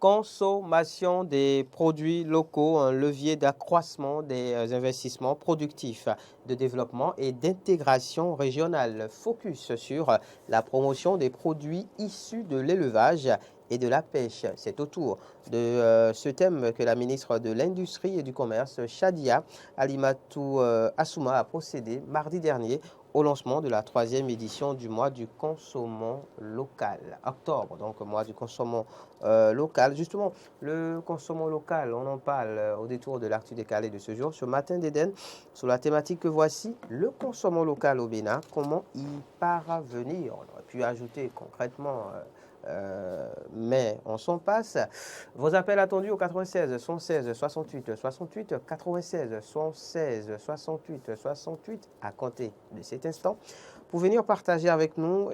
Consommation des produits locaux, un levier d'accroissement des investissements productifs, de développement et d'intégration régionale. Focus sur la promotion des produits issus de l'élevage et de la pêche. C'est autour de ce thème que la ministre de l'Industrie et du Commerce, Shadia Alimatou Assouma, a procédé mardi dernier au lancement de la 3e édition du mois du consommant local. Octobre, donc mois du consommant local. Justement, le consommant local, on en parle au détour de l'actu décalé de ce jour, ce matin d'Éden, sur la thématique que voici, le consommant local au Bénin, comment y parvenir. On aurait pu ajouter concrètement... mais on s'en passe. Vos appels attendus au 96 116 68 68 96 116 68 68 à compter de cet instant pour venir partager avec nous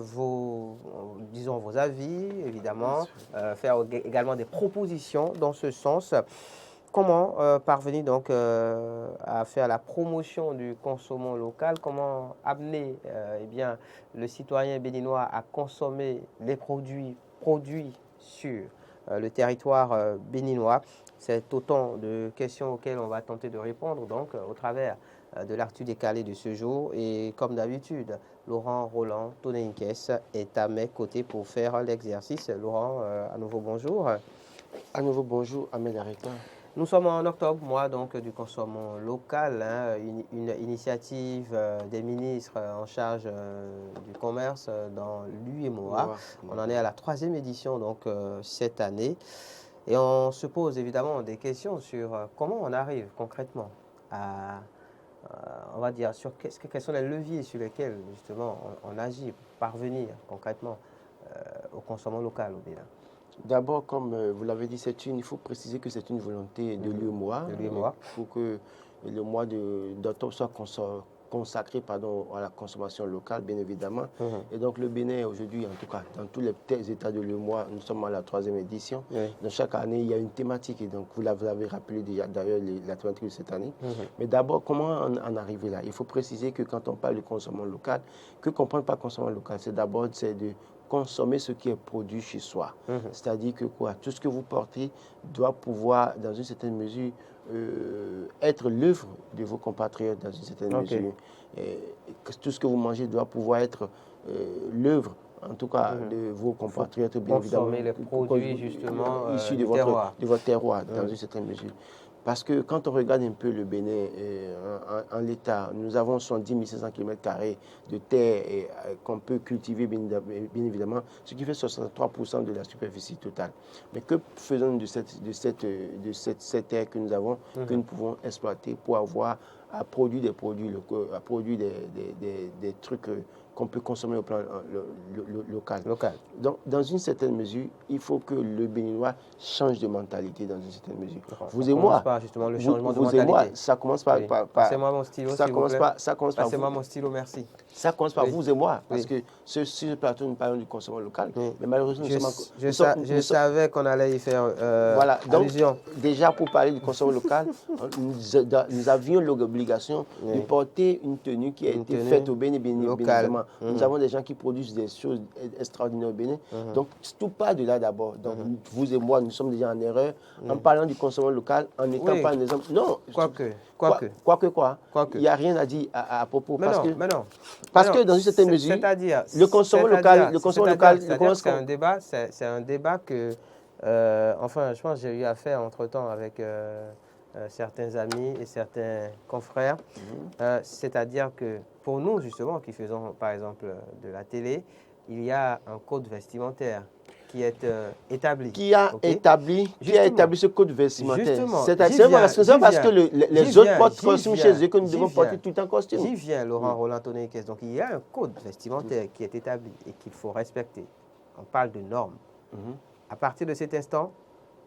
vos avis, évidemment, faire également des propositions dans ce sens. Comment parvenir donc à faire la promotion du consommant local? Comment amener le citoyen béninois à consommer les produits sur le territoire béninois? C'est autant de questions auxquelles on va tenter de répondre donc au travers de l'actu décalé de ce jour. Et comme d'habitude, Laurent Roland Toneinkes est à mes côtés pour faire l'exercice. Laurent, à nouveau bonjour. À nouveau bonjour, Ahmed Arika. Nous sommes en octobre, mois donc du consommant local, une initiative des ministres en charge du commerce dans l'UEMOA. On en est à la 3e édition donc cette année et on se pose évidemment des questions sur comment on arrive concrètement à, on va dire, sur quels sont les leviers sur lesquels justement on agit pour parvenir concrètement au consommant local au Bénin. D'abord, comme vous l'avez dit, il faut préciser que c'est une volonté de l'UEMOA. Pour que le mois d'octobre soit consacré à la consommation locale, bien évidemment. Et donc le Bénin, aujourd'hui, en tout cas, dans tous les États de l'UEMOA, nous sommes à la 3e édition. Dans chaque année, il y a une thématique. Et donc, vous l'avez rappelé d'ailleurs, la thématique de cette année. Mais d'abord, comment en arriver là? Il faut préciser que quand on parle de consommation locale, que comprendre par consommation locale, c'est d'abord de consommer ce qui est produit chez soi. C'est-à-dire que tout ce que vous portez doit pouvoir, dans une certaine mesure, être l'œuvre de vos compatriotes, dans une certaine mesure. Et tout ce que vous mangez doit pouvoir être l'œuvre, en tout cas, de vos compatriotes, bien évidemment. Consommer les produits, justement, issus de votre terroir, dans une certaine mesure. Parce que quand on regarde un peu le Bénin en l'état, nous avons 70 500 km² de terre qu'on peut cultiver, bien évidemment, ce qui fait 63% de la superficie totale. Mais que faisons-nous de cette terre que nous avons, que nous pouvons exploiter pour avoir à produire des produits locaux, à produire des trucs qu'on peut consommer au plan local. Donc, dans une certaine mesure, il faut que le Béninois change de mentalité dans une certaine mesure. Vous et moi, justement, le changement de mentalité. Moi, ça commence par... Passez-moi mon stylo, s'il vous plaît. Passez-moi mon stylo, merci. Ça commence par vous et moi, parce que sur ce plateau, nous parlons du consommation local, mais malheureusement, je savais qu'on allait y faire voilà, donc, allusion. Déjà, pour parler du consommation local, nous avions l'obligation de porter une tenue qui a été faite au Bénin, bien évidemment. Nous avons des gens qui produisent des choses extraordinaires au Bénin. Donc, tout part de là d'abord. Donc, vous et moi, nous sommes déjà en erreur en parlant du consommation local, en n'étant pas un exemple. Non, il n'y a rien à dire à propos. Parce que dans une certaine mesure, le consommation local, c'est un débat que, enfin, je pense que j'ai eu affaire entre-temps avec certains amis et certains confrères. C'est-à-dire que pour nous, justement, qui faisons, par exemple, de la télé, il y a un code vestimentaire qui est établi. Qui a établi ce code vestimentaire. C'est parce que les autres portent costume chez eux que nous devons porter tout en costume. J'y viens, Laurent Roland Toneinkes. Donc, il y a un code vestimentaire qui est établi et qu'il faut respecter. On parle de normes. À partir de cet instant,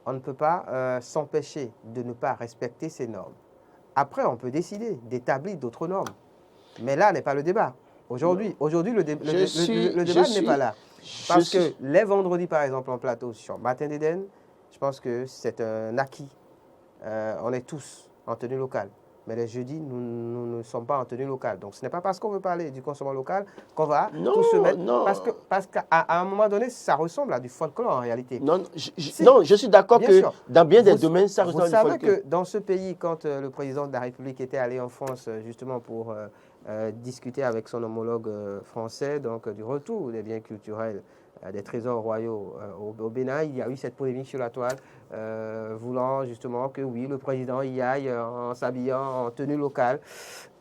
on ne peut pas s'empêcher de ne pas respecter ces normes. Après, on peut décider d'établir d'autres normes. Mais là n'est pas le débat. Aujourd'hui, le débat n'est pas là. Parce que les vendredis, par exemple, en plateau sur Matin d'Éden, je pense que c'est un acquis. On est tous en tenue locale. Mais les jeudis, nous ne sommes pas en tenue locale. Donc, ce n'est pas parce qu'on veut parler du consommant local qu'on va tout se mettre. Non. Parce qu'à un moment donné, ça ressemble à du folklore en réalité. Non, je suis d'accord que dans bien des domaines, ça ressemble à du folklore. Vous savez que dans ce pays, quand le président de la République était allé en France justement pour discuter avec son homologue français, donc du retour des biens culturels, des trésors royaux au Bénin, il y a eu cette polémique sur la toile, voulant justement que oui, le président y aille en s'habillant en tenue locale.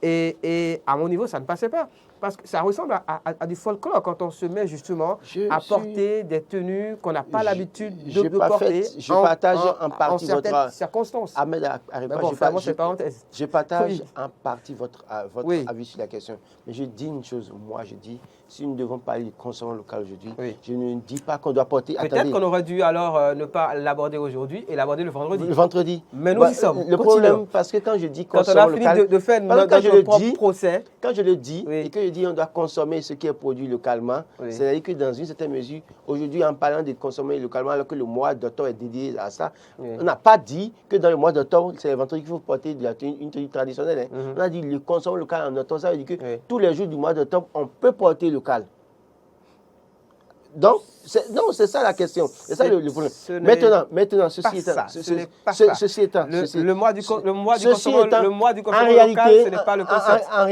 Et à mon niveau, ça ne passait pas. Parce que ça ressemble à du folklore quand on se met justement à porter des tenues qu'on n'a pas l'habitude de porter en certaines circonstances. Ahmed je partage en partie votre avis sur la question. Mais je dis une chose, moi je dis, si nous devons parler du consommant local aujourd'hui, je ne dis pas qu'on doit porter... Peut-être qu'on aurait dû alors ne pas l'aborder aujourd'hui et l'aborder le vendredi. Le vendredi. Mais nous y sommes. Le problème, parce que quand je dis consommant local... Quand on a fini de faire notre propre procès... Quand je le dis et que je dis on doit consommer ce qui est produit localement, c'est-à-dire que dans une certaine mesure, aujourd'hui en parlant de consommer localement, alors que le mois d'octobre est dédié à ça, on n'a pas dit que dans le mois d'octobre, c'est le vendredi qu'il faut porter une tenue traditionnelle. On a dit le consommation local en octobre, ça veut dire que tous les jours du mois d'octobre, on peut porter local. Donc, c'est ça la question. C'est ça le problème. Maintenant, ceci étant, le mois du consommation local, ce n'est pas le concept. En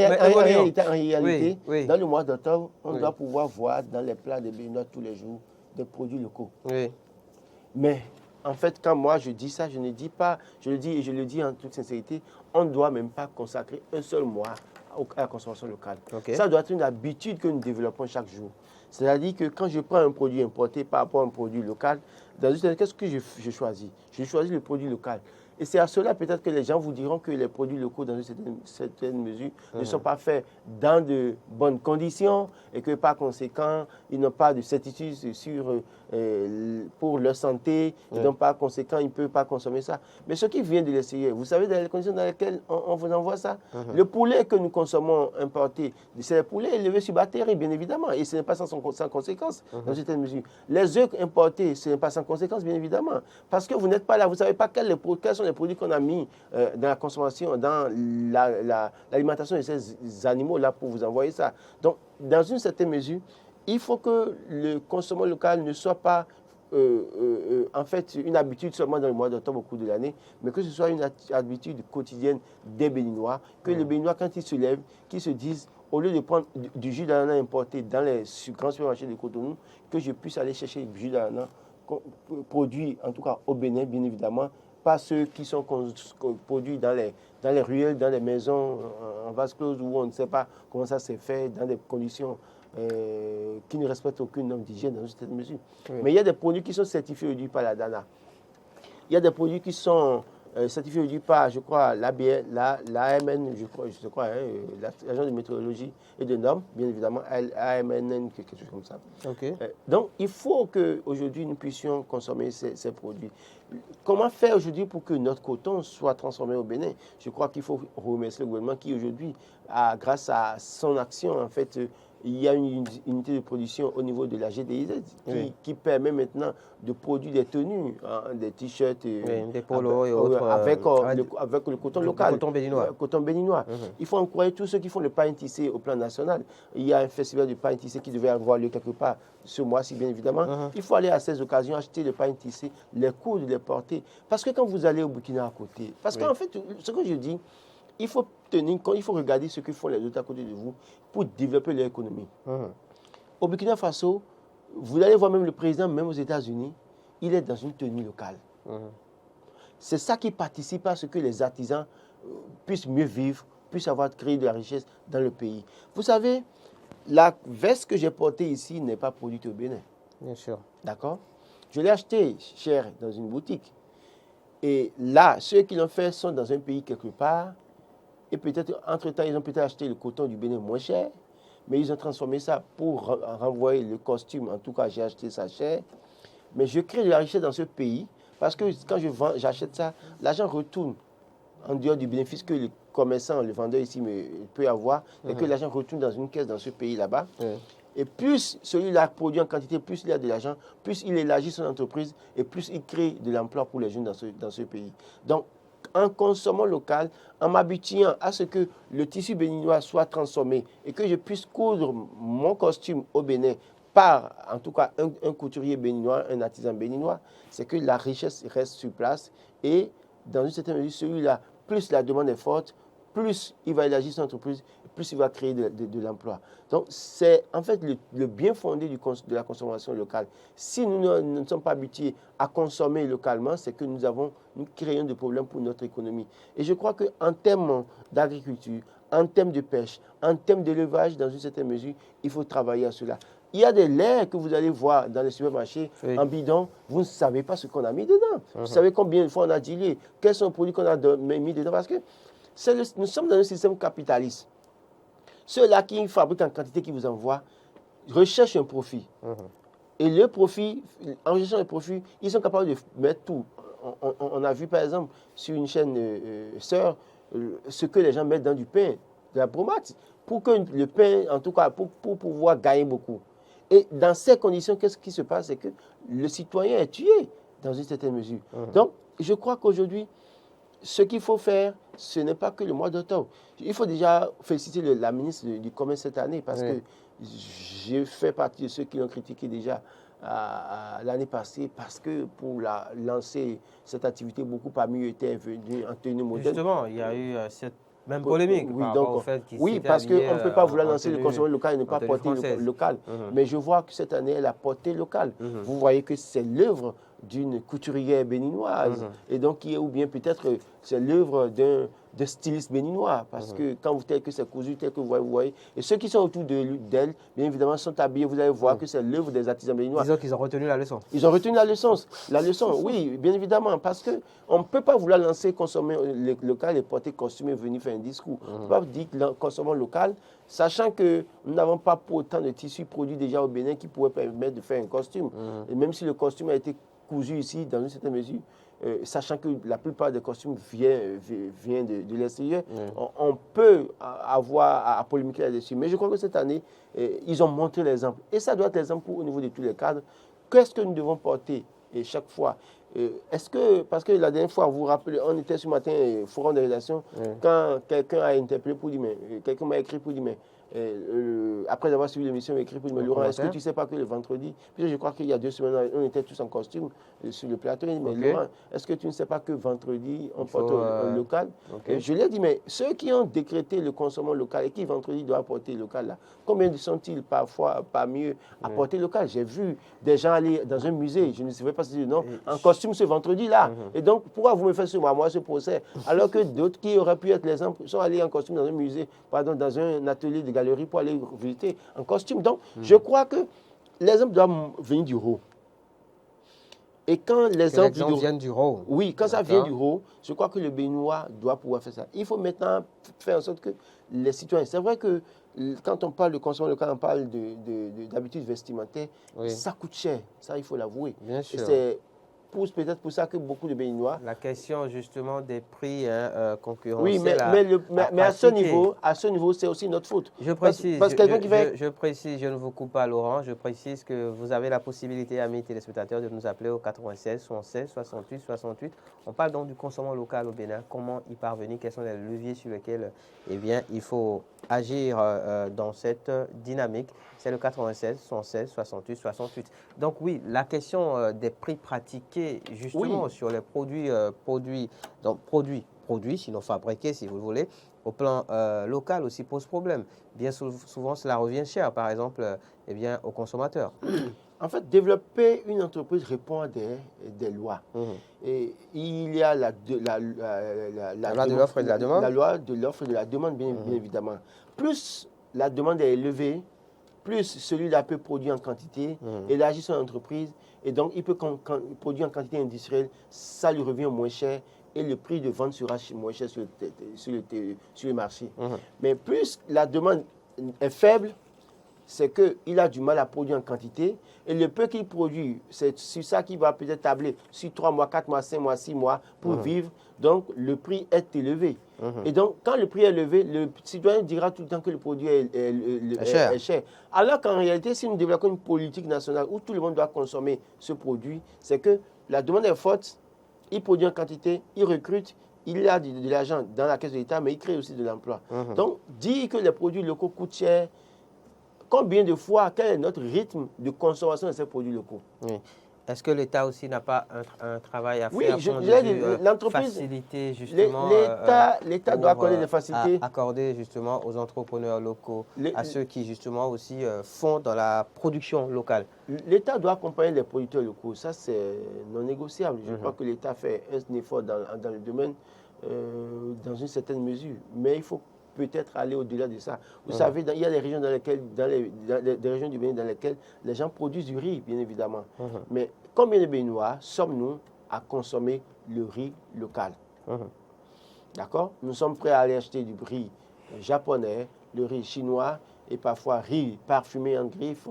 réalité, dans le mois d'octobre, on doit pouvoir voir dans les plats des Béninois tous les jours des produits locaux. Mais en fait, quand moi je dis ça, je ne dis pas, je le dis et je le dis en toute sincérité, on ne doit même pas consacrer un seul mois à la consommation locale. Ça doit être une habitude que nous développons chaque jour. C'est-à-dire que quand je prends un produit importé par rapport à un produit local, qu'est-ce que je choisis? Je choisis le produit local. Et c'est à cela peut-être que les gens vous diront que les produits locaux, dans une certaine mesure, ne sont pas faits dans de bonnes conditions et que par conséquent, ils n'ont pas de certitude pour leur santé. Et donc par conséquent, ils ne peuvent pas consommer ça. Mais ce qui vient de l'extérieur, vous savez dans les conditions dans lesquelles on vous envoie ça? Le poulet que nous consommons importé, c'est le poulet élevé sur batterie, bien évidemment. Et ce n'est pas sans conséquence, dans une certaine mesure. Les œufs importés, ce n'est pas sans conséquence, bien évidemment. Parce que vous n'êtes pas là, vous ne savez pas quels sont les produits qu'on a mis dans la consommation, dans l'alimentation de ces animaux-là pour vous envoyer ça. Donc, dans une certaine mesure, il faut que le consommation local ne soit pas en fait une habitude seulement dans le mois d'octobre au cours de l'année, mais que ce soit une habitude quotidienne des Béninois, que les Béninois, quand ils se lèvent, qu'ils se disent, au lieu de prendre du jus d'ananas importé dans les grands supermarchés de Cotonou, que je puisse aller chercher du jus d'ananas produit, en tout cas au Bénin, bien évidemment, pas ceux qui sont produits dans les ruelles, dans les maisons en vase clos où on ne sait pas comment ça s'est fait, dans des conditions qui ne respectent aucune norme d'hygiène dans une certaine mesure. Mais il y a des produits qui sont certifiés aujourd'hui par la DANA. Il y a des produits qui sont certifié aujourd'hui par, je crois, l'AMN, je crois, l'agence de météorologie et de normes, bien évidemment, l'AMN, quelque chose comme ça. Donc, il faut qu'aujourd'hui, nous puissions consommer ces produits. Comment faire aujourd'hui pour que notre coton soit transformé au Bénin? Je crois qu'il faut remercier le gouvernement qui, aujourd'hui, grâce à son action, en fait, il y a une unité de production au niveau de la GDIZ qui permet maintenant de produire des tenues, des t-shirts, des polos et autres. Avec le coton local. Le coton béninois. Il faut encourager tous ceux qui font le pain tissé au plan national. Il y a un festival de pain tissé qui devait avoir lieu quelque part ce mois-ci, bien évidemment. Il faut aller à ces occasions acheter le pain tissé, les coudre, les porter. Parce que quand vous allez au Burkina à côté, parce qu'en fait, ce que je dis, il faut regarder ce que font les autres à côté de vous pour développer leur économie. Au Burkina Faso, vous allez voir même le président, même aux États-Unis, il est dans une tenue locale. C'est ça qui participe à ce que les artisans puissent mieux vivre, puissent créé de la richesse dans le pays. Vous savez, la veste que j'ai portée ici n'est pas produite au Bénin. Bien sûr. D'accord? Je l'ai achetée cher dans une boutique. Et là, ceux qui l'ont fait sont dans un pays quelque part. Et peut-être, entre-temps, ils ont peut-être acheté le coton du Bénin moins cher, mais ils ont transformé ça pour renvoyer le costume. En tout cas, j'ai acheté ça cher. Mais je crée de la richesse dans ce pays parce que quand j'achète ça, l'argent retourne en dehors du bénéfice que le commerçant, le vendeur ici peut avoir, et que l'argent retourne dans une caisse dans ce pays là-bas. Et plus celui-là produit en quantité, plus il a de l'argent, plus il élargit son entreprise et plus il crée de l'emploi pour les jeunes dans ce pays. Donc, en consommant local, en m'habituant à ce que le tissu béninois soit transformé et que je puisse coudre mon costume au Bénin par, en tout cas, un couturier béninois, un artisan béninois, c'est que la richesse reste sur place et dans une certaine mesure, celui-là, plus la demande est forte, plus il va élargir son entreprise, plus il va créer de l'emploi. Donc, c'est en fait le bien fondé de la consommation locale. Si nous ne sommes pas habitués à consommer localement, c'est que nous créons des problèmes pour notre économie. Et je crois qu'en termes d'agriculture, en termes de pêche, en termes d'élevage, dans une certaine mesure, il faut travailler à cela. Il y a des laits que vous allez voir dans les supermarchés en bidon, vous ne savez pas ce qu'on a mis dedans. Vous savez combien de fois on a dilué, quels sont les produits qu'on a mis dedans, parce que nous sommes dans un système capitaliste. Ceux-là qui fabriquent en quantité, qui vous envoient, recherchent un profit. Et le profit, en recherchant le profit, ils sont capables de mettre tout. On a vu par exemple sur une chaîne sœur ce que les gens mettent dans du pain, de la bromate, pour que le pain, en tout cas, pour pouvoir gagner beaucoup. Et dans ces conditions, qu'est-ce qui se passe? C'est que le citoyen est tué dans une certaine mesure. Donc, je crois qu'aujourd'hui, ce qu'il faut faire, ce n'est pas que le mois d'octobre. Il faut déjà féliciter la ministre du Commerce cette année parce que j'ai fait partie de ceux qui l'ont critiqué déjà l'année passée parce que pour lancer cette activité, beaucoup parmi eux étaient venus en tenue modèle. Justement, il y a eu cette même polémique par rapport au fait qu'il oui, parce qu'on ne peut pas vouloir lancer le consommateur local et ne pas porter le local. Mais je vois que cette année, elle a porté local. Vous voyez que c'est l'œuvre d'une couturière béninoise. Et donc, ou bien peut-être c'est l'œuvre d'un styliste béninois. Parce que quand tel que c'est cousu, tel que vous voyez. Et ceux qui sont autour d'elle, bien évidemment, sont habillés. Vous allez voir que c'est l'œuvre des artisans béninois. Disons qu'ils ont retenu la leçon. Ils ont retenu la leçon. La leçon, oui, bien évidemment. Parce qu'on ne peut pas vouloir lancer consommer local et porter costume et venir faire un discours. On ne peut pas dire consommons local, sachant que nous n'avons pas pour autant de tissus produits déjà au Bénin qui pourraient permettre de faire un costume. Et même si le costume a été cousu ici, dans une certaine mesure, sachant que la plupart des costumes viennent de l'extérieur, on peut avoir à polémiquer là-dessus. Mais je crois que cette année, ils ont montré l'exemple. Et ça doit être l'exemple au niveau de tous les cadres. Qu'est-ce que nous devons porter chaque fois? Parce que la dernière fois, vous vous rappelez, on était ce matin au forum de rédaction, quand quelqu'un a interpellé pour dire, mais quelqu'un m'a écrit pour dire, mais après avoir suivi l'émission, il m'a écrit pour dire, mais Laurent, est-ce que tu ne sais pas que le vendredi, puis je crois qu'il y a 2 semaines, on était tous en costume sur le plateau, il dit, mais Laurent, est-ce que tu ne sais pas que vendredi, on porte un local? Je lui ai dit, mais ceux qui ont décrété le consommation local et qui vendredi doivent porter local, là, combien sont-ils parfois pas mieux à porter local? J'ai vu des gens aller dans un musée, je ne savais pas si c'est non, en costume ce vendredi-là. Et donc, pourquoi vous me faites ce procès? Alors que d'autres qui auraient pu être l'exemple sont allés en costume dans un musée, pardon, dans un atelier de galerie pour aller visiter en costume. Donc, je crois que l'exemple doit venir du haut. Et quand l'exemple vient du haut. Oui, quand ça vient du haut, je crois que le Béninois doit pouvoir faire ça. Il faut maintenant faire en sorte que les citoyens... C'est vrai que quand on parle de consommation locale, on parle d'habitudes vestimentaires, ça coûte cher, ça il faut l'avouer. Bien sûr. C'est peut-être pour ça que beaucoup de Béninois... La question justement des prix concurrentiels. Oui, mais à ce niveau, c'est aussi notre faute. Je précise, je précise, je ne vous coupe pas Laurent, je précise que vous avez la possibilité, amis téléspectateurs, de nous appeler au 96 76 68 68. On parle donc du consommation local au Bénin, comment y parvenir, quels sont les leviers sur lesquels il faut agir dans cette dynamique. C'est le 96 76 68 68. Donc oui, la question des prix pratiqués justement sur les produits, sinon fabriqués si vous le voulez, au plan local aussi pose problème. Bien souvent, cela revient cher, par exemple, aux consommateurs. En fait, développer une entreprise répond à des lois. Et il y a la loi de l'offre et de la demande. La loi de l'offre et de la demande, bien évidemment. Plus la demande est élevée, plus celui-là peut produire en quantité, élargir son entreprise, et donc il peut produire en quantité industrielle, ça lui revient moins cher, et le prix de vente sera moins cher sur le marché. Mais plus la demande est faible, c'est qu'il a du mal à produire en quantité, et le peu qu'il produit, c'est sur ça qu'il va peut-être tabler sur 3 mois, 4 mois, 5 mois, 6 mois pour vivre, donc le prix est élevé. Et donc, quand le prix est élevé, le citoyen dira tout le temps que le produit est cher. Alors qu'en réalité, si nous développons une politique nationale où tout le monde doit consommer ce produit, c'est que la demande est forte, il produit en quantité, il recrute, il y a de l'argent dans la caisse de l'État, mais il crée aussi de l'emploi. Donc, dire que les produits locaux coûtent cher, combien de fois, quel est notre rythme de consommation de ces produits locaux? Oui. Est-ce que l'État aussi n'a pas un travail à faire pour faciliter justement l'État doit accorder des facilités. Accorder justement aux entrepreneurs locaux, à ceux qui justement aussi font dans la production locale. L'État doit accompagner les producteurs locaux, ça c'est non négociable. Je crois que l'État fait un effort dans le domaine dans une certaine mesure, mais il faut peut-être aller au-delà de ça. Vous savez, il y a des régions, des régions du Bénin dans lesquelles les gens produisent du riz, bien évidemment. Mais combien de Béninois sommes-nous à consommer le riz local? D'accord? Nous sommes prêts à aller acheter du riz japonais, le riz chinois et parfois riz parfumé en griffe.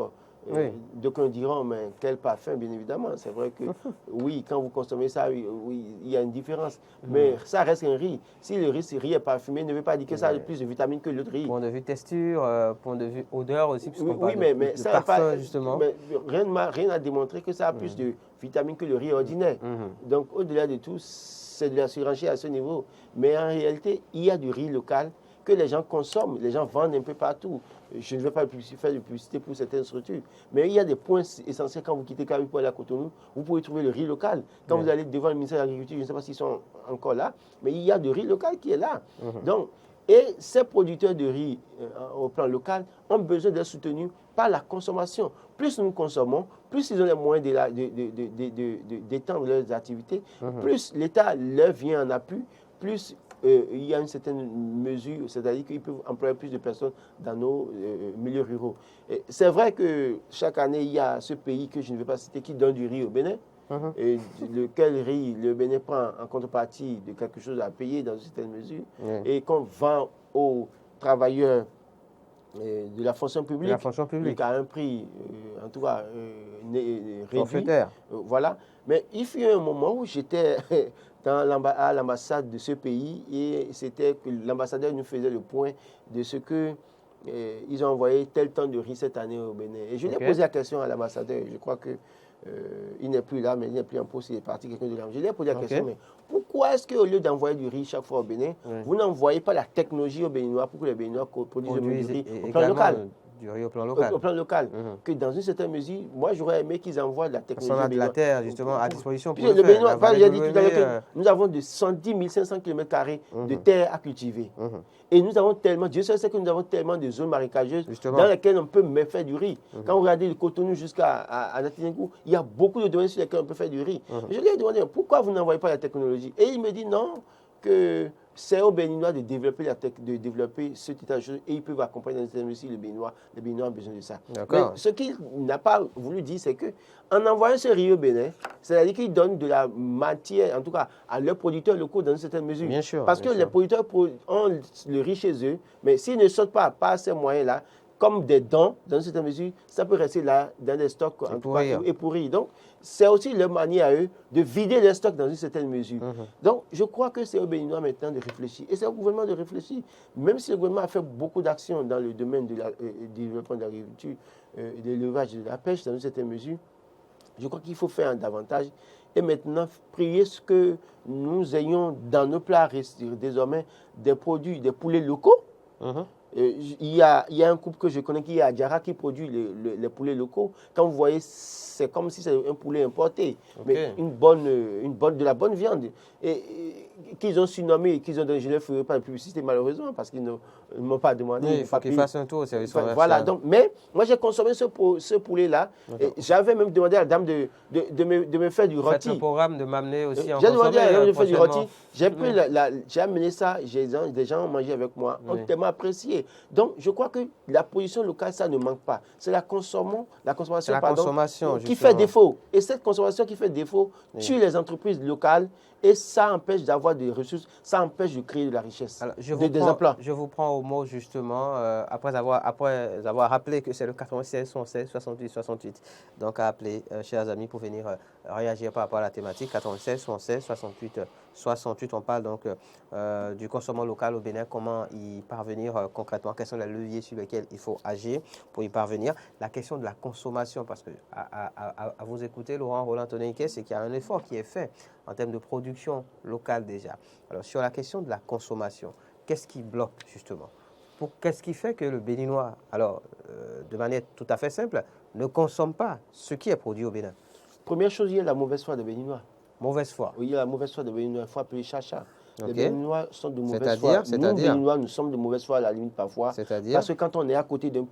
D'aucuns diront, mais quel parfum, bien évidemment. C'est vrai que, oui, quand vous consommez ça, oui, il y a une différence. Mais ça reste un riz. Si le riz est parfumé, ne veut pas dire que ça a plus de vitamines que l'autre riz. Point de vue texture, point de vue odeur aussi, puisqu'on parle mais de ça parfum, pas, justement. Mais rien n'a démontré que ça a plus de vitamines que le riz ordinaire. Donc, au-delà de tout, c'est de la surenchère à ce niveau. Mais en réalité, il y a du riz local que les gens consomment, les gens vendent un peu partout. Je ne vais pas faire de publicité pour certaines structures, mais il y a des points essentiels quand vous quittez Carrie pour aller à Cotonou, vous pouvez trouver le riz local. Quand vous allez devant le ministère de l'Agriculture, je ne sais pas s'ils sont encore là, mais il y a du riz local qui est là. Donc, et ces producteurs de riz au plan local ont besoin d'être soutenus par la consommation. Plus nous consommons, plus ils ont les moyens d'étendre leurs activités, plus l'État leur vient en appui, plus il y a une certaine mesure, c'est-à-dire qu'ils peuvent employer plus de personnes dans nos milieux ruraux. C'est vrai que chaque année, il y a ce pays que je ne vais pas citer qui donne du riz au Bénin, et lequel riz le Bénin prend en contrepartie de quelque chose à payer dans une certaine mesure, et qu'on vend aux travailleurs de la fonction publique, à un prix, en tout cas, réduit. Voilà. Mais il fut un moment où j'étais à l'ambassade de ce pays et c'était que l'ambassadeur nous faisait le point de ce que ils ont envoyé tel temps de riz cette année au Bénin. Et je lui ai posé la question à l'ambassadeur, je crois que il n'est plus là, mais il n'est plus en poste, il est parti, quelqu'un de là. Je lui ai posé la question, mais pourquoi est-ce qu'au lieu d'envoyer du riz chaque fois au Bénin, vous n'envoyez pas la technologie aux Béninois pour que les Béninois produisent du riz au plan local? Du riz au plan local. Au plan local. Que dans une certaine mesure, moi j'aurais aimé qu'ils envoient de la technologie. On a de la terre justement à disposition pour le Bénin. J'ai dit tout à l'heure que nous avons de 110 500 km² de terre à cultiver. Et nous avons tellement, Dieu sait que nous avons tellement de zones marécageuses dans lesquelles on peut même faire du riz. Quand vous regardez le Cotonou jusqu'à Natinengou, il y a beaucoup de domaines sur lesquels on peut faire du riz. Je lui ai demandé pourquoi vous n'envoyez pas la technologie. Et il me dit non, que c'est aux Béninois de développer ce type de choses et ils peuvent accompagner dans aussi les Béninois ont besoin de ça. Mais ce qu'il n'a pas voulu dire, c'est qu'en envoyant ce riz au Bénin, c'est-à-dire qu'ils donnent de la matière, en tout cas, à leurs producteurs locaux dans une certaine mesure. Bien sûr. Parce que les producteurs ont le riz chez eux, mais s'ils ne sortent pas ces moyens-là, comme des dons, dans une certaine mesure, ça peut rester là dans des stocks et pourrir. Donc, c'est aussi leur manière à eux de vider les stocks dans une certaine mesure. Donc, je crois que c'est aux Béninois maintenant de réfléchir. Et c'est au gouvernement de réfléchir. Même si le gouvernement a fait beaucoup d'actions dans le domaine du développement de l'agriculture, de l'élevage et de la pêche, dans une certaine mesure, je crois qu'il faut faire davantage. Et maintenant, prier ce que nous ayons dans nos plats désormais des produits, des poulets locaux. Il y a un couple que je connais qui est à Djara qui produit les poulets locaux. Quand vous voyez, c'est comme si c'était un poulet importé, mais de la bonne viande. Et qu'ils ont surnommé, qu'ils ont donné, je ne leur ferai pas de publicité malheureusement parce qu'ils ne m'ont pas demandé. Oui, il faut qu'ils fassent un tour au service commercial. Voilà, donc, mais moi j'ai consommé ce poulet-là. J'avais même demandé à la dame de me faire du rôti. Faites le programme de m'amener aussi en J'ai demandé à la dame de faire du rôti. J'ai amené ça, des gens ont mangé avec moi, ont tellement apprécié. Donc, je crois que la production locale, ça ne manque pas. C'est la consommation qui fait défaut. Et cette consommation qui fait défaut tue les entreprises locales et ça empêche d'avoir des ressources, ça empêche de créer de la richesse, des emplois. Je vous prends au mot justement, après avoir rappelé que c'est le 96 116 68 68. Donc, à appeler, chers amis, pour venir réagir par rapport à la thématique 96 116 68 68. On parle donc du consommation local au Bénin, comment y parvenir concrètement. concrètement, quels sont les leviers sur lesquels il faut agir pour y parvenir. La question de la consommation, parce que à vous écouter, Laurent Roland Tonenke, c'est qu'il y a un effort qui est fait en termes de production locale déjà. Alors sur la question de la consommation, qu'est-ce qui bloque justement? Qu'est-ce qui fait que le Béninois, alors de manière tout à fait simple, ne consomme pas ce qui est produit au Bénin? Première chose, il y a la mauvaise foi des Béninois. Mauvaise foi? Oui, il y a la mauvaise foi des Béninois. Il faut appeler chacha. Okay. Les Béninois sont de mauvaise foi. Nous, Béninois, nous sommes de mauvaise foi à la limite parfois. Parce que quand on est à côté d'un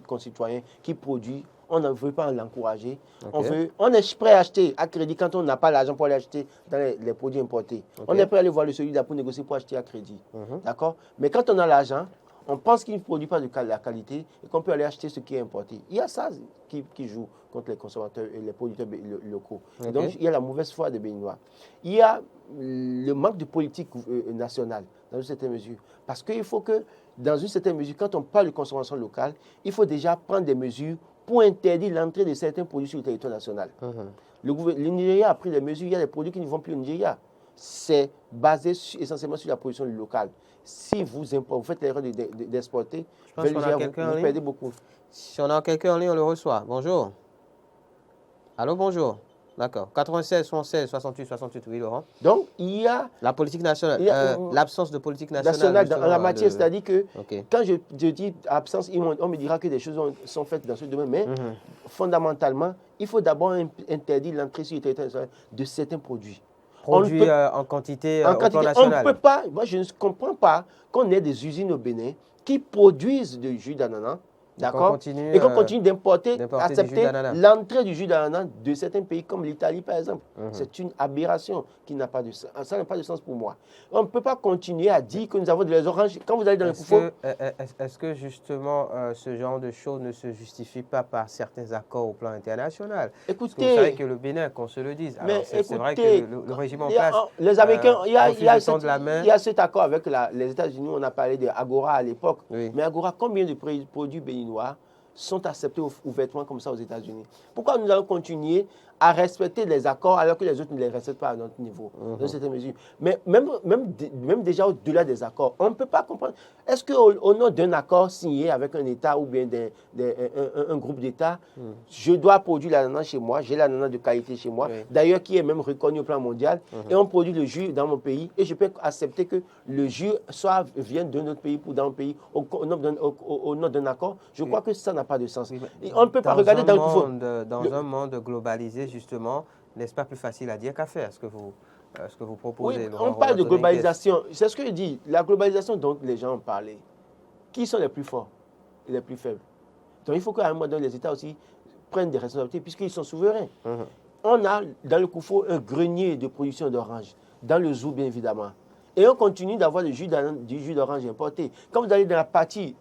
concitoyen qui produit, on ne veut pas l'encourager. Okay. On est prêt à acheter à crédit quand on n'a pas l'argent pour aller acheter dans les produits importés. Okay. On est prêt à aller voir le celui-là pour négocier pour acheter à crédit. D'accord? Mais quand on a l'argent, on pense qu'il ne produit pas de la qualité et qu'on peut aller acheter ce qui est importé. Il y a ça qui joue contre les consommateurs et les producteurs locaux. Okay. Donc, il y a la mauvaise foi des Béninois. Il y a le manque de politique nationale dans une certaine mesure. Parce qu'il faut que, dans une certaine mesure, quand on parle de consommation locale, il faut déjà prendre des mesures pour interdire l'entrée de certains produits sur le territoire national. Le Nigeria a pris des mesures, il y a des produits qui ne vont plus au Nigeria. C'est basé essentiellement sur la production locale. Si vous faites l'erreur d'exporter, vous perdez beaucoup. Si on a quelqu'un en ligne, on le reçoit. Bonjour. Allô, bonjour. D'accord. 96, 76, 68, 68, oui, Laurent. Donc, il y a... La politique nationale, l'absence de politique nationale. Dans la matière, c'est-à-dire que quand je dis absence, on me dira que des choses sont faites dans ce domaine, mais fondamentalement, il faut d'abord interdire l'entrée sur le territoire national de certains produits. Produits en quantité au plan national. On ne peut pas, moi je ne comprends pas qu'on ait des usines au Bénin qui produisent du jus d'ananas, d'accord, et qu'on continue d'importer, accepter l'entrée du jus d'ananas de certains pays comme l'Italie par exemple. C'est une aberration qui n'a pas de sens. Ça n'a pas de sens pour moi. On ne peut pas continuer à dire que nous avons des oranges. Quand vous allez dans le Koufo... Est-ce que justement ce genre de choses ne se justifie pas par certains accords au plan international? Écoutez, vous savez que le Bénin, qu'on se le dise, c'est vrai que le régime en place... Les Américains, il y a cet accord avec les États-Unis, on a parlé de Agora à l'époque. Oui. Mais Agora, combien de produits béninois sont acceptés ouvertement comme ça aux États-Unis? Pourquoi nous allons continuer à respecter les accords alors que les autres ne les respectent pas à notre niveau, dans certaines mesures? Mais même déjà au-delà des accords, on ne peut pas comprendre. Est-ce qu'au nom d'un accord signé avec un État ou bien un groupe d'États, je dois produire l'ananas chez moi, j'ai l'ananas de qualité chez moi, d'ailleurs qui est même reconnu au plan mondial, et on produit le jus dans mon pays, et je peux accepter que le jus vienne d'un autre pays ou dans un pays au nom d'un accord? Je crois que ça n'a pas de sens. On ne peut pas regarder dans un monde globalisé, justement, n'est-ce pas plus facile à dire qu'à faire, ce que vous proposez? Oui, on parle de globalisation. C'est ce que je dis. La globalisation dont les gens ont parlé. Qui sont les plus forts et les plus faibles? Donc il faut qu'à un moment donné, les États aussi prennent des responsabilités puisqu'ils sont souverains. On a dans le Koufo un grenier de production d'oranges. Dans le Zou, bien évidemment. Et on continue d'avoir du jus d'orange importé. Quand vous allez dans la partie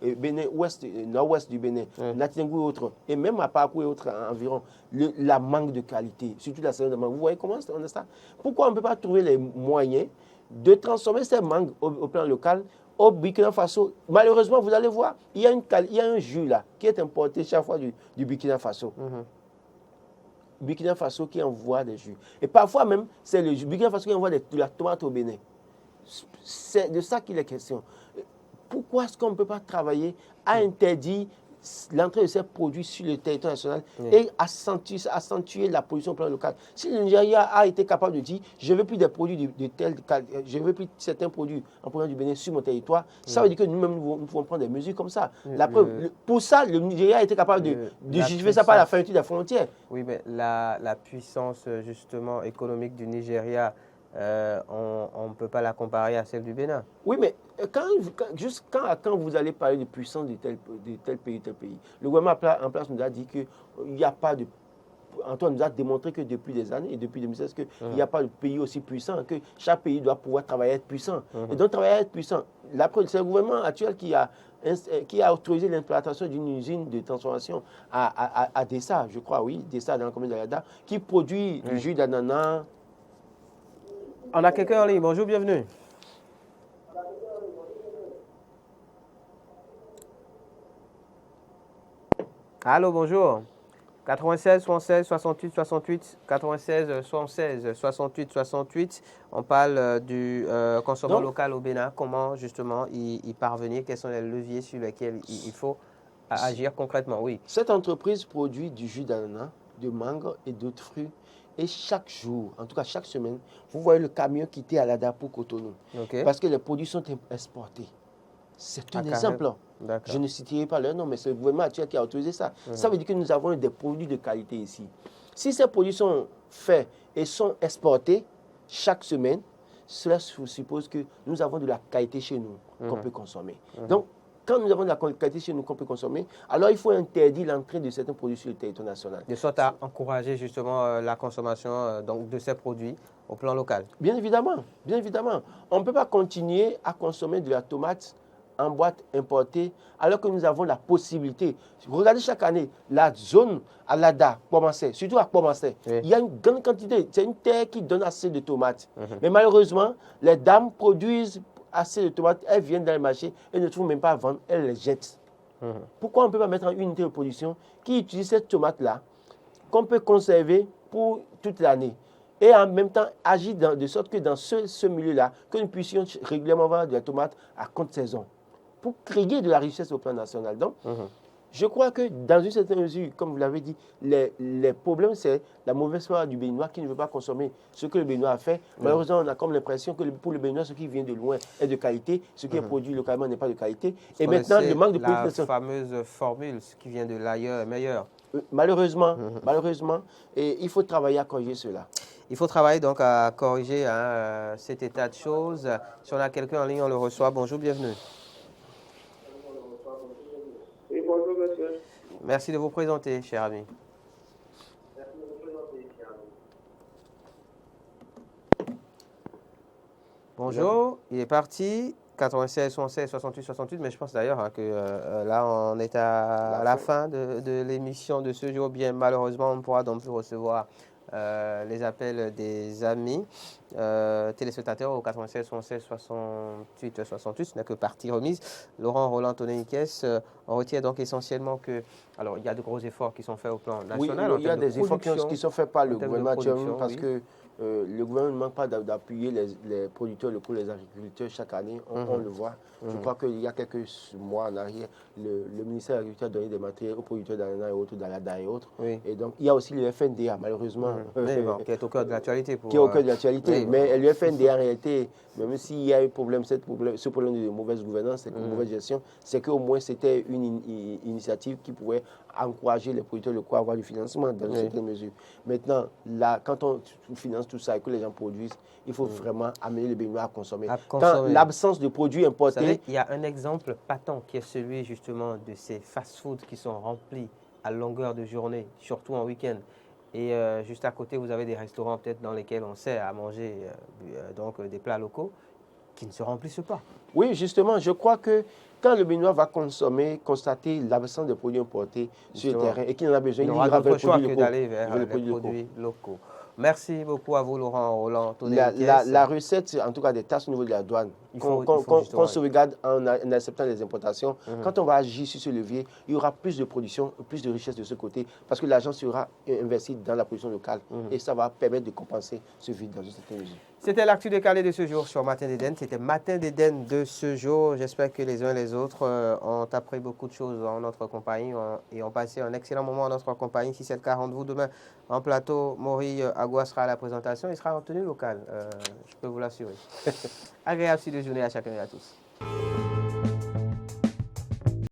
nord-ouest du Bénin, Latingou et autres, et même à Parakou et autres environ, la manque de qualité, surtout la saison de mangue. Vous voyez comment on a ça? Pourquoi on ne peut pas trouver les moyens de transformer ces mangues au plan local au Burkina Faso? Malheureusement, vous allez voir, il y a un jus là qui est importé chaque fois du Burkina Faso. Burkina Faso qui envoie des jus. Et parfois même, c'est le Burkina Faso qui envoie de la tomate au Bénin. C'est de ça qu'il est question. Pourquoi est-ce qu'on ne peut pas travailler à interdire l'entrée de ces produits sur le territoire national et accentuer la production au plan local? Si le Nigeria a été capable de dire je ne veux plus des produits de telle qualité, je ne veux plus certains produits en provenance du Bénin sur mon territoire, ça veut dire que nous-mêmes nous pouvons prendre des mesures comme ça. Pour ça, le Nigeria a été capable de justifier ça par la fermeture des frontières. Oui, mais la puissance justement économique du Nigeria, on ne peut pas la comparer à celle du Bénin. Oui, mais quand vous allez parler de puissance de tel pays, le gouvernement en place nous a dit qu'il n'y a pas de... Antoine nous a démontré que depuis des années, et depuis 2016, qu'il n'y a pas de pays aussi puissant, que chaque pays doit pouvoir travailler à être puissant. Et donc, travailler à être puissant, c'est le gouvernement actuel qui a autorisé l'implantation d'une usine de transformation à Dessa, je crois, oui, Dessa dans la commune de Yada, qui produit du jus d'ananas. On a quelqu'un en ligne. Bonjour, bienvenue. Allô, bonjour. 96 76 68 68, 96 76 68 68. On parle du consommation local au Bénin. Comment justement y parvenir? Quels sont les leviers sur lesquels il faut agir concrètement? Oui. Cette entreprise produit du jus d'ananas, de mangue et d'autres fruits. Et chaque jour, en tout cas chaque semaine, vous voyez le camion quitter Alada pour Cotonou. Okay. Parce que les produits sont exportés. C'est un exemple. Je ne citerai pas leur nom, mais c'est le gouvernement actuel qui a autorisé ça. Ça veut dire que nous avons des produits de qualité ici. Si ces produits sont faits et sont exportés chaque semaine, cela suppose que nous avons de la qualité chez nous qu'on peut consommer. Donc, quand nous avons de la qualité chez nous qu'on peut consommer, alors il faut interdire l'entrée de certains produits sur le territoire national. De sorte à encourager justement la consommation donc, de ces produits au plan local. Bien évidemment, bien évidemment. On ne peut pas continuer à consommer de la tomate en boîte importée alors que nous avons la possibilité. Regardez chaque année, la zone à Lada, surtout à Pomancé, il y a une grande quantité. C'est une terre qui donne assez de tomates. Mais malheureusement, les dames produisent assez de tomates, elles viennent dans le marché et ne trouvent même pas à vendre, elles les jettent. Pourquoi on ne peut pas mettre en unité de production qui utilise cette tomate-là, qu'on peut conserver pour toute l'année et en même temps agir de sorte que dans ce milieu-là, que nous puissions régulièrement vendre de la tomate à compte saison pour créer de la richesse au plan national. Donc, je crois que dans une certaine mesure, comme vous l'avez dit, les problèmes, c'est la mauvaise foi du Béninois qui ne veut pas consommer ce que le Béninois a fait. Malheureusement, on a comme l'impression que pour le Béninois, ce qui vient de loin est de qualité, ce qui est produit localement n'est pas de qualité. Et maintenant, le manque de politique... La fameuse formule, ce qui vient de l'ailleurs est meilleur. Malheureusement, et il faut travailler à corriger cela. Il faut travailler donc à corriger cet état de choses. Si on a quelqu'un en ligne, on le reçoit. Bonjour, bienvenue. Oui, bonjour, monsieur. Merci de vous présenter, cher ami. Bonjour, il est parti. 96, 76, 68, 68, mais je pense d'ailleurs que là, on est à la fin de l'émission de ce jour. Bien, malheureusement, on ne pourra donc plus recevoir les appels des amis téléspectateurs au 96 76 68 68. Ce n'est que partie remise. Laurent Roland Toneniques, on retient donc essentiellement que, alors il y a de gros efforts qui sont faits au plan national. Oui, il y a des efforts qui sont faits par le gouvernement actuellement parce que le gouvernement ne manque pas d'appuyer les producteurs locaux, les agriculteurs chaque année, on le voit. Je crois qu'il y a quelques mois en arrière, le ministère de l'Agriculture a donné des matériels aux producteurs d'ananas et autres, d'Alada et autres. Et donc, il y a aussi le FNDA, malheureusement. Qui est au cœur de l'actualité. Qui est au cœur de l'actualité. Mais le FNDA, en réalité, même s'il y a un problème, ce problème de mauvaise gouvernance, de mauvaise gestion, c'est qu'au moins c'était une initiative qui pouvait encourager les producteurs locaux à avoir du financement dans une certaine mesure. Maintenant, là, quand on finance tout ça et que les gens produisent, il faut vraiment amener le Béninois à consommer. Quand l'absence de produits importés... Vous savez, il y a un exemple patent qui est celui justement de ces fast-foods qui sont remplis à longueur de journée, surtout en week-end. Et juste à côté, vous avez des restaurants peut-être dans lesquels on sait à manger donc des plats locaux qui ne se remplissent pas. Oui, justement, je crois que quand le Béninois va constater l'absence de produits importés sur le terrain et qu'il en a besoin, il n'aura d'autre choix que d'aller vers les produits locaux. Merci beaucoup à vous, Laurent Roland. La recette, en tout cas des tasses au niveau de la douane, qu'on sauvegarde en acceptant les importations, quand on va agir sur ce levier, il y aura plus de production, plus de richesse de ce côté, parce que l'argent sera investi dans la production locale et ça va permettre de compenser ce vide dans une certaine mesure. C'était l'actu décalé de ce jour sur Matin d'Éden. C'était Matin d'Éden de ce jour. J'espère que les uns et les autres ont appris beaucoup de choses en notre compagnie et ont passé un excellent moment en notre compagnie. Si c'est le cas, rendez-vous demain en plateau. Maury Agua sera à la présentation. Il sera en tenue locale, je peux vous l'assurer. Agréable journée à chacun et à tous.